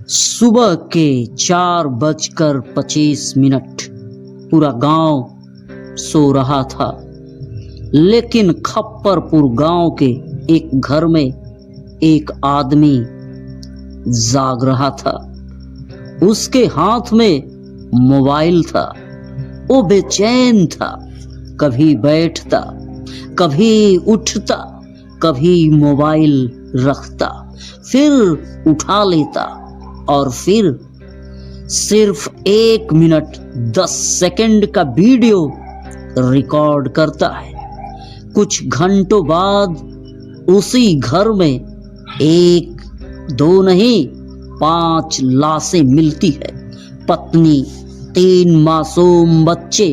सुबह के 4:25 पूरा गांव सो रहा था, लेकिन खप्परपुर गांव के एक घर में एक आदमी जाग रहा था। उसके हाथ में मोबाइल था। वो बेचैन था, कभी बैठता, कभी उठता, कभी मोबाइल रखता, फिर उठा लेता और फिर सिर्फ 1 मिनट 10 सेकंड का वीडियो रिकॉर्ड करता है। कुछ घंटों बाद उसी घर में 1, 2 नहीं 5 लाशें मिलती है। पत्नी, 3 मासूम बच्चे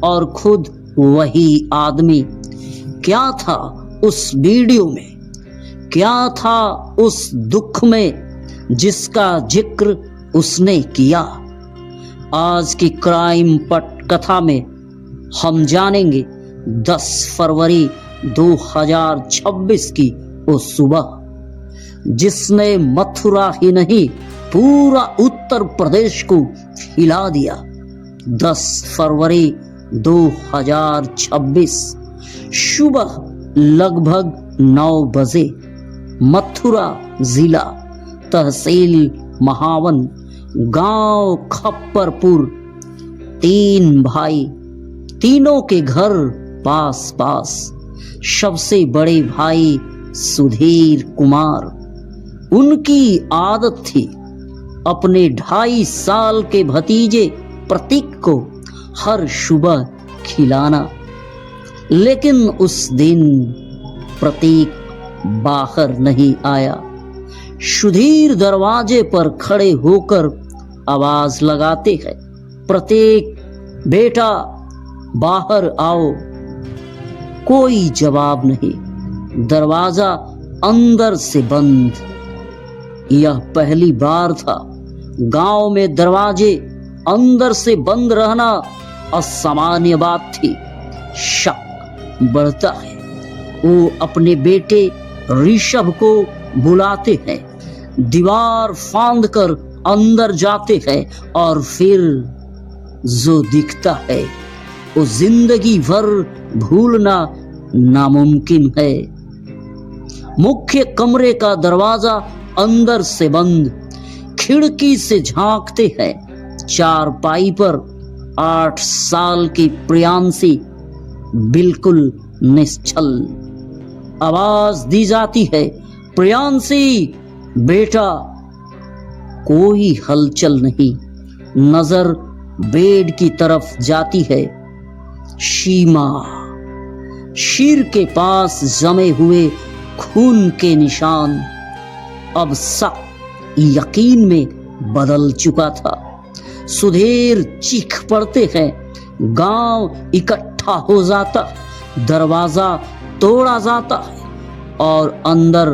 और खुद वही आदमी। क्या था उस वीडियो में? क्या था उस दुख में जिसका जिक्र उसने किया? आज की क्राइम पटकथा में हम जानेंगे 10 फरवरी 2026 की वो सुबह, जिसने मथुरा ही नहीं पूरा उत्तर प्रदेश को हिला दिया। 10 फरवरी 2026 सुबह लगभग 9 बजे मथुरा जिला, तहसील महावन, गांव खप्परपुर। 3 भाई, तीनों के घर पास पास। सबसे बड़े भाई सुधीर कुमार, उनकी आदत थी अपने 2.5 साल के भतीजे प्रतीक को हर सुबह खिलाना। लेकिन उस दिन प्रतीक बाहर नहीं आया। सुधीर दरवाजे पर खड़े होकर आवाज लगाते हैं, प्रतीक बेटा बाहर आओ। कोई जवाब नहीं, दरवाजा अंदर से बंद। यह पहली बार था। गांव में दरवाजे अंदर से बंद रहना असामान्य बात थी। शक बढ़ता है। वो अपने बेटे ऋषभ को बुलाते हैं, दीवार फांद कर अंदर जाते हैं और फिर जो दिखता है वो जिंदगी भर भूलना नामुमकिन है। मुख्य कमरे का दरवाजा अंदर से बंद। खिड़की से झांकते हैं। चारपाई पर 8 साल की प्रियांशी बिल्कुल निश्चल। आवाज दी जाती है, प्रियांशी बेटा। कोई हलचल नहीं। नजर बेड की तरफ जाती है। सीमा, सिर के पास जमे हुए खून के निशान अब शक यकीन में बदल चुका था। सुधीर चीख पड़ते हैं। गांव इकट्ठा हो जाता, दरवाजा तोड़ा जाता है और अंदर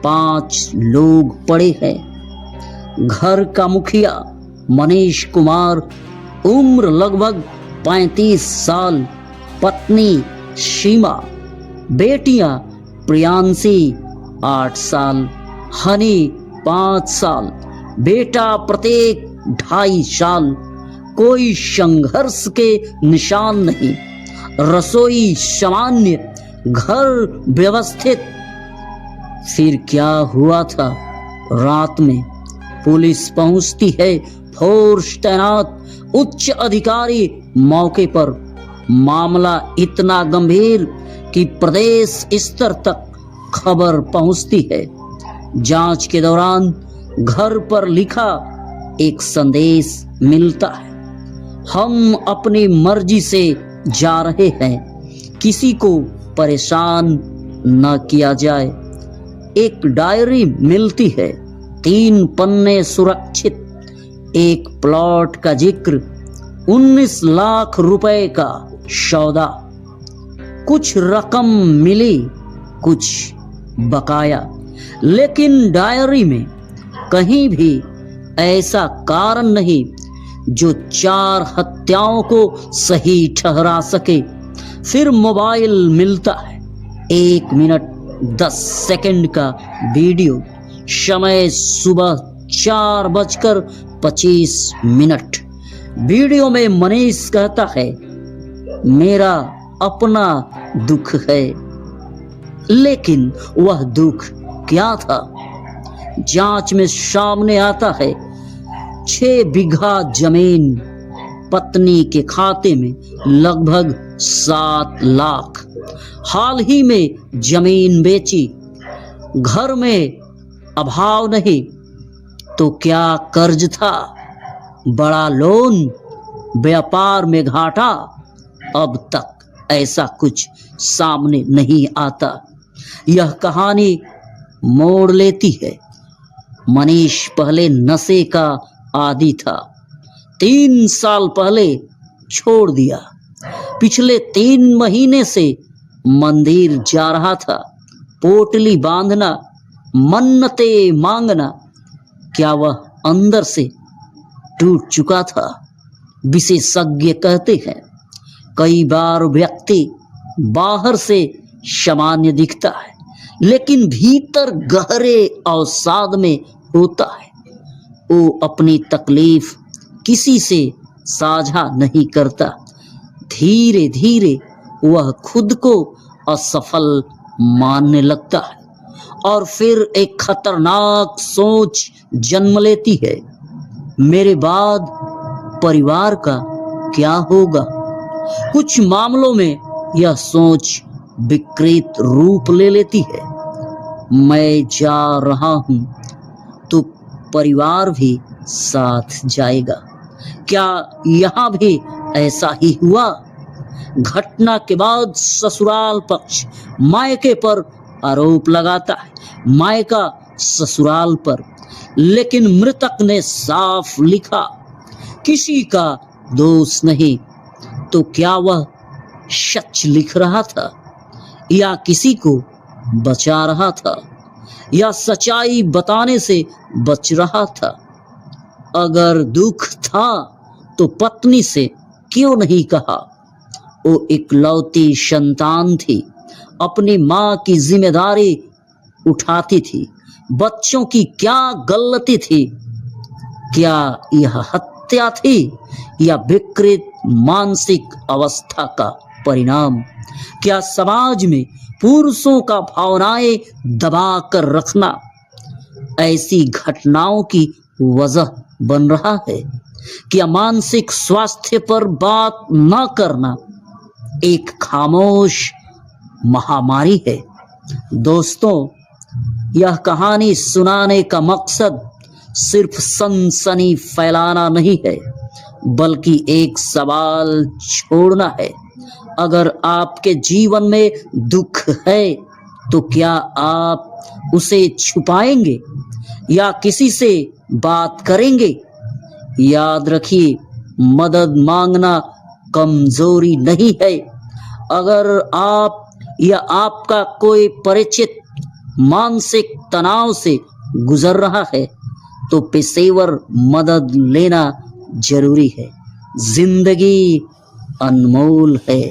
5 लोग पड़े हैं। घर का मुखिया मनीष कुमार, उम्र लगभग 35 साल, पत्नी सीमा, बेटियां प्रियांशी 8 साल, हनी 5 साल, बेटा प्रतीक 2.5 साल। कोई संघर्ष के निशान नहीं। रसोई सामान्य, घर व्यवस्थित। फिर क्या हुआ था? रात में पुलिस पहुंचती है, फोर्स तैनात, उच्च अधिकारी मौके पर। मामला इतना गंभीर कि प्रदेश स्तर तक खबर पहुंचती है। जांच के दौरान घर पर लिखा एक संदेश मिलता है, हम अपनी मर्जी से जा रहे हैं, किसी को परेशान न किया जाए। एक डायरी मिलती है, 3 पन्ने सुरक्षित, एक प्लॉट का जिक्र, 19 लाख रुपए का सौदा। कुछ रकम मिली, कुछ बकाया, लेकिन डायरी में कहीं भी ऐसा कारण नहीं जो 4 हत्याओं को सही ठहरा सके। फिर मोबाइल मिलता है, 1 मिनट 10 सेकंड का वीडियो, समय सुबह 4:25। वीडियो में मनीष कहता है, मेरा अपना दुख है। लेकिन वह दुख क्या था? जांच में सामने आता है 6 बीघा जमीन, पत्नी के खाते में लगभग 7 लाख। हाल ही में जमीन बेची, घर में अभाव नहीं तो क्या कर्ज था, बड़ा लोन, व्यापार में घाटा। अब तक ऐसा कुछ सामने नहीं आता। यह कहानी मोड़ लेती है। मनीष पहले नशे का आदी था, 3 साल पहले छोड़ दिया। पिछले 3 महीने से मंदिर जा रहा था, पोटली बांधना, मन्नतें मांगना। क्या वह अंदर से टूट चुका था? विशेषज्ञ कहते हैं कई बार व्यक्ति बाहर से सामान्य दिखता है, लेकिन भीतर गहरे अवसाद में होता है। वो अपनी तकलीफ किसी से साझा नहीं करता। धीरे धीरे वह खुद को असफल मानने लगता है और फिर एक खतरनाक सोच जन्म लेती है, मेरे बाद परिवार का क्या होगा? कुछ मामलों में यह सोच विकृत रूप ले लेती है। मैं जा रहा हूं तो परिवार भी साथ जाएगा। क्या यहां भी ऐसा ही हुआ? घटना के बाद ससुराल पक्ष मायके पर आरोप लगाता है, मायका ससुराल पर। लेकिन मृतक ने साफ लिखा, किसी का दोष नहीं। तो क्या वह सच लिख रहा था या किसी को बचा रहा था, या सच्चाई बताने से बच रहा था? अगर दुख था तो पत्नी से क्यों नहीं कहा? वो इकलौती संतान थी, अपनी मां की जिम्मेदारी उठाती थी। बच्चों की क्या गलती थी? क्या यह हत्या थी या विकृत मानसिक अवस्था का परिणाम? क्या समाज में पुरुषों का भावनाएं दबा कर रखना ऐसी घटनाओं की वजह बन रहा है? क्या मानसिक स्वास्थ्य पर बात न करना एक खामोश महामारी है? दोस्तों, यह कहानी सुनाने का मकसद सिर्फ सनसनी फैलाना नहीं है, बल्कि एक सवाल छोड़ना है। अगर आपके जीवन में दुख है तो क्या आप उसे छुपाएंगे या किसी से बात करेंगे? याद रखिए, मदद मांगना कमजोरी नहीं है। अगर आप या आपका कोई परिचित मानसिक तनाव से गुजर रहा है तो पेशेवर मदद लेना जरूरी है। जिंदगी अनमोल है।